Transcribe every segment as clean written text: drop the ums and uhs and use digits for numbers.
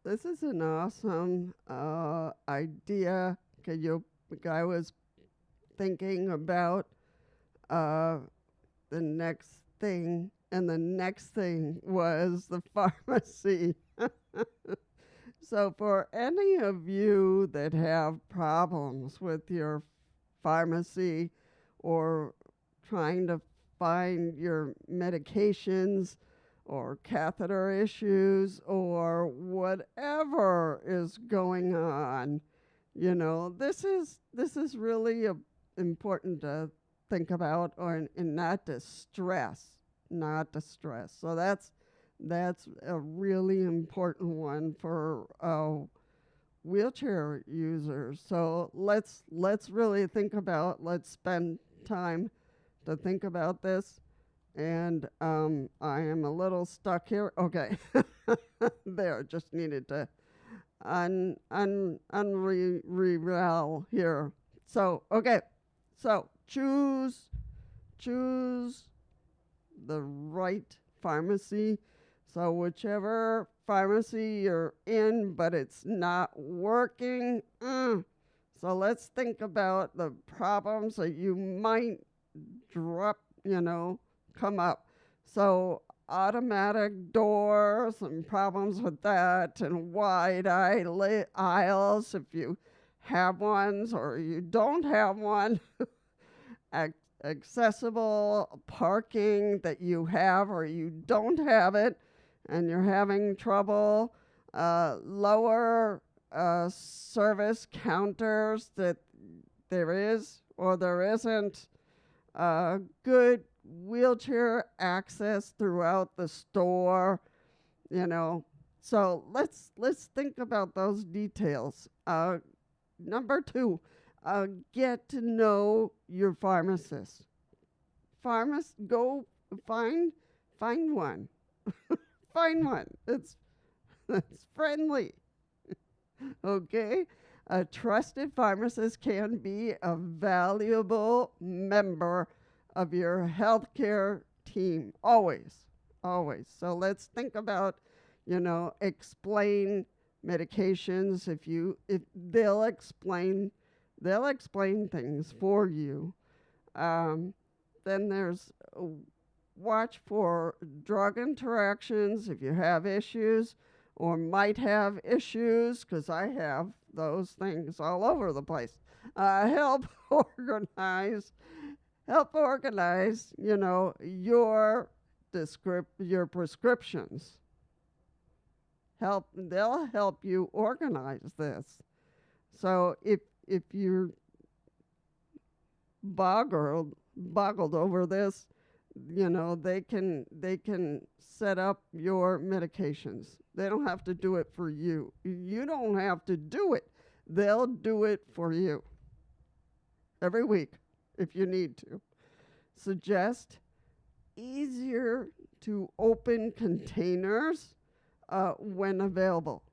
this is an awesome idea. I was thinking about uh, the next thing, and the next thing was the pharmacy. So, for any of you that have problems with your pharmacy or trying to find your medications or catheter issues or whatever is going on, this is really important to think about, and not to stress, not to stress. So that's a really important one for wheelchair users. So let's really think about. Let's spend time to think about this. And I am a little stuck here. Okay, there. Just needed to unreal here. So okay, so choose the right pharmacy. So whichever pharmacy you're in, but it's not working. So let's think about the problems that you might drop, come up. So automatic doors and problems with that, and wide aisles if you have ones or you don't have one. Accessible parking that you have or you don't have it, and you're having trouble. Lower service counters that there is or there isn't. Good wheelchair access throughout the store. So let's think about those details. Number 2, get to know your pharmacist. Go find one. Find one. It's friendly. Okay? A trusted pharmacist can be a valuable member of your healthcare team. Always. Always. So let's think about, explain medications. If they'll explain things for you. Then there's watch for drug interactions if you have issues or might have issues, because I have those things all over the place. Help organize, your prescriptions. They'll help you organize this. So if you're boggled over this, they can set up your medications. They don't have to do it for you. You don't have to do it. They'll do it for you every week if you need to. Suggest easier to open containers when available.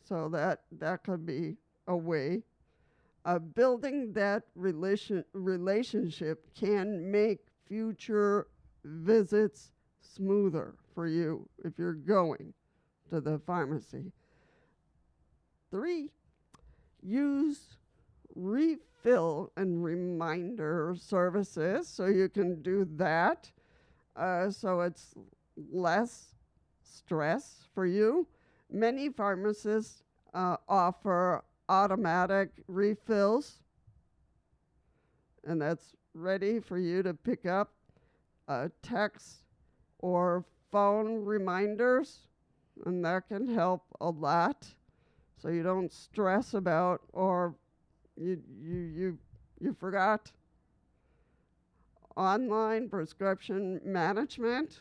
So that could be a way. Building that relationship can make future visits smoother for you if you're going to the pharmacy. 3, use refill and reminder services so you can do that. So it's less stress for you. Many pharmacists offer automatic refills, and that's ready for you to pick up. Text or phone reminders, and that can help a lot, so you don't stress about or you forgot. Online prescription management.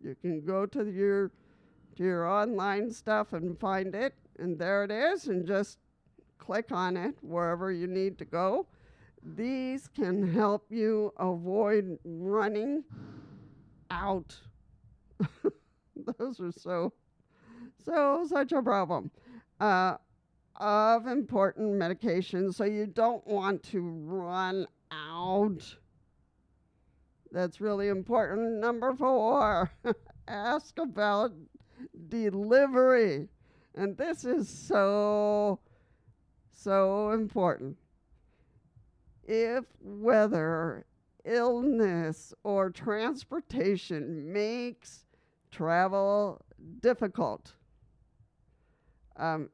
You can go to your online stuff and find it, and there it is, and just click on it wherever you need to go. These can help you avoid running out. Those are such a problem. Of important medications, so you don't want to run out. That's really important. Number 4, ask about delivery. And this is so important. If weather, illness, or transportation makes travel difficult,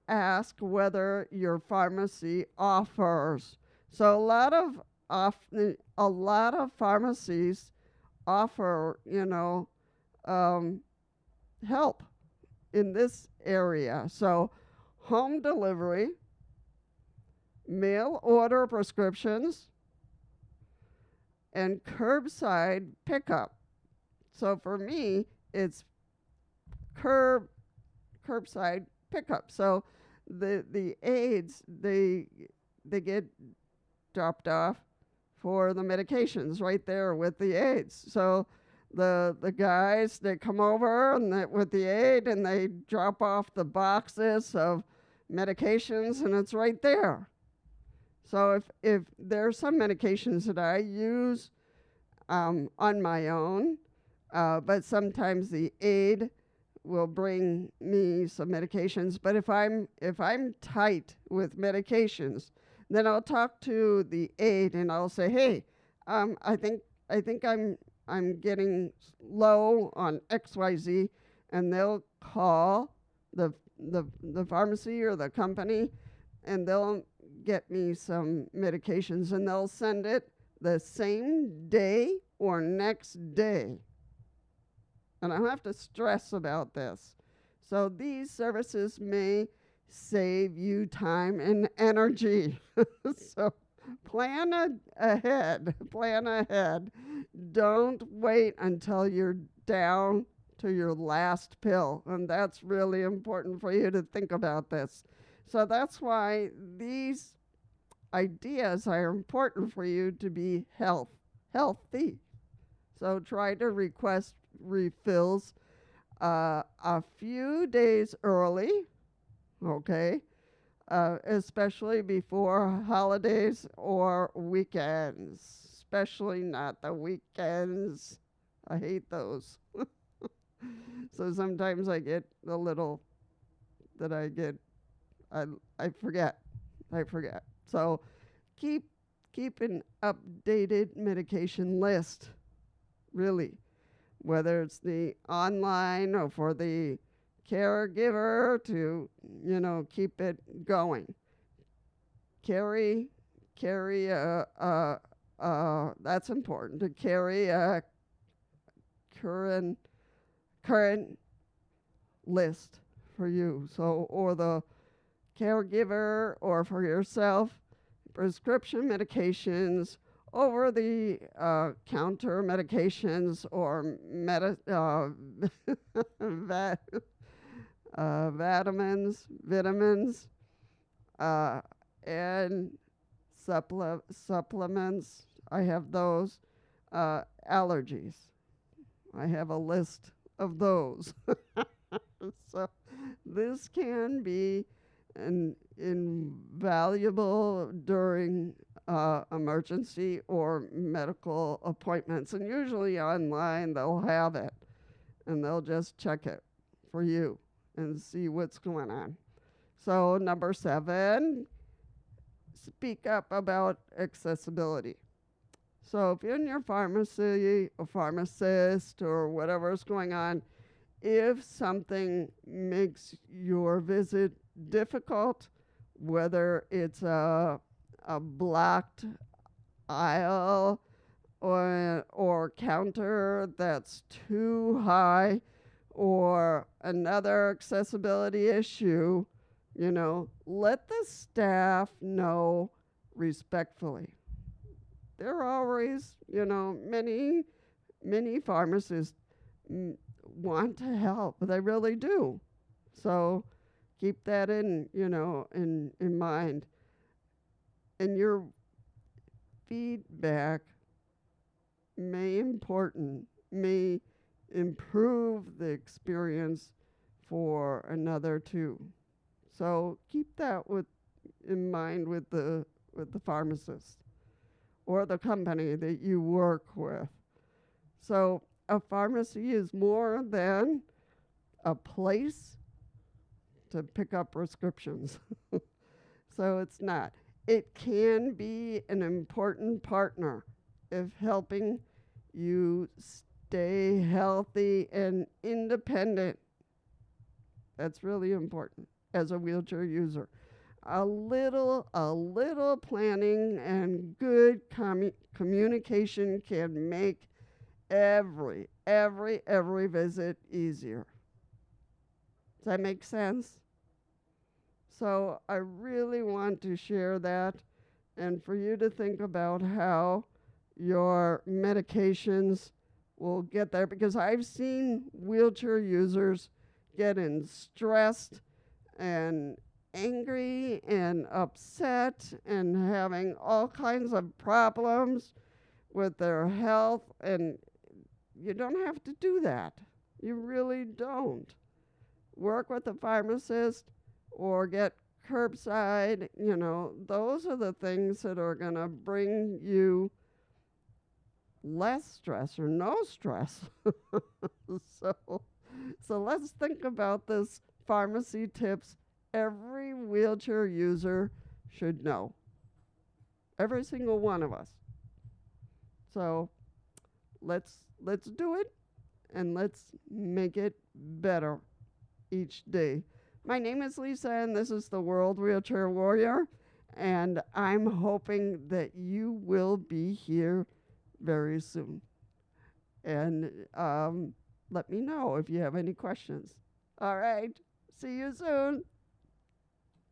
ask whether your pharmacy offers. So a lot of pharmacies offer, help in this area. So home delivery, mail order prescriptions, and curbside pickup. So for me, it's curbside pickup. So the aides, they get dropped off for the medications right there with the aides. So the guys, they come over and with the aide, and they drop off the boxes of medications, and it's right there. So if there are some medications that I use on my own, but sometimes the aide will bring me some medications. But if I'm tight with medications, then I'll talk to the aide and I'll say, hey, I think I'm getting low on XYZ, and they'll call the pharmacy or the company, and they'll get me some medications, and they'll send it the same day or next day. And I don't have to stress about this. So these services may save you time and energy. So plan ahead. Don't wait until you're down to your last pill. And that's really important for you to think about this. So that's why these ideas are important for you to be healthy. So try to request refills a few days early, okay? Especially before holidays or weekends. Especially not the weekends. I hate those. So sometimes I get a little that I get, I forget. So keep an updated medication list, really, whether it's the online or for the caregiver to, keep it going. Carry that's important, to carry a current list for you. So, or the caregiver, or for yourself, prescription medications, over the counter medications, or vitamins, and supplements. I have those. Allergies. I have a list of those. So this can be invaluable during emergency or medical appointments. And usually online they'll have it, and they'll just check it for you and see what's going on. So number 7, speak up about accessibility. So if you're in your pharmacy or pharmacist or whatever's going on, if something makes your visit difficult, whether it's a blocked aisle or counter that's too high, or another accessibility issue, let the staff know respectfully. There are always, many pharmacists want to help. They really do. So keep that in mind. And your feedback may improve the experience for another too. So keep that in mind with the pharmacist or the company that you work with. So a pharmacy is more than a place to pick up prescriptions. So it's not. It can be an important partner of helping you stay healthy and independent. That's really important as a wheelchair user. A little planning and good communication can make every visit easier. Does that make sense? So I really want to share that and for you to think about how your medications will get there, because I've seen wheelchair users getting stressed and angry and upset and having all kinds of problems with their health, and you don't have to do that. You really don't. Work with a pharmacist or get curbside. Those are the things that are going to bring you less stress or no stress. So let's think about this pharmacy tips every wheelchair user should know. Every single one of us. So let's do it, and let's make it better each day. My name is Lisa, and this is the World Wheelchair Warrior, and I'm hoping that you will be here very soon. And let me know if you have any questions. All right. See you soon.